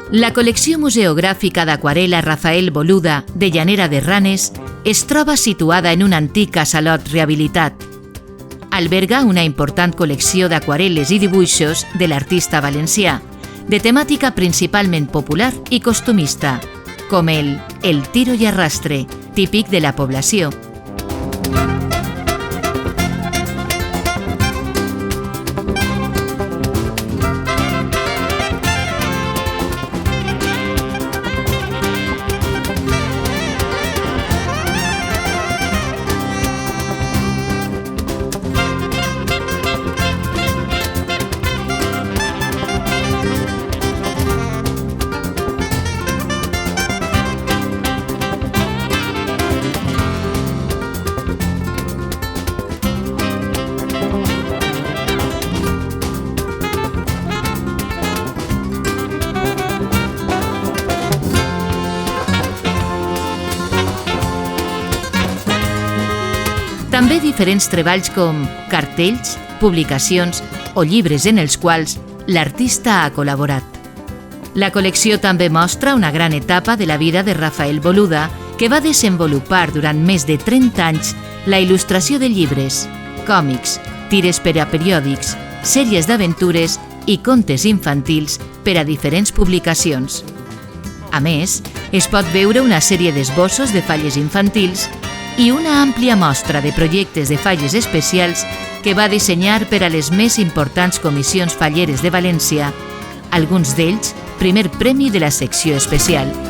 La col·lecció museogràfica d'aquarel·la Rafael Boluda, de Llanera de Ranes, es troba situada en un antic casalot rehabilitat. Alberga una important col·lecció d'aquarel·les i dibuixos de l'artista valencià, de temàtica principalment popular i costumista, com el tiro i arrastre, típic de la població. També diferents treballs com cartells, publicacions o llibres en els quals l'artista ha col·laborat. La col·lecció també mostra una gran etapa de la vida de Rafael Boluda, que va desenvolupar durant més de 30 anys la il·lustració de llibres, còmics, tires per a periòdics, sèries d'aventures i contes infantils per a diferents publicacions. A més, es pot veure una sèrie d'esbossos de falles infantils i una àmplia mostra de projectes de falles especials que va dissenyar per a les més importants comissions falleres de València, alguns d'ells primer premi de la secció especial.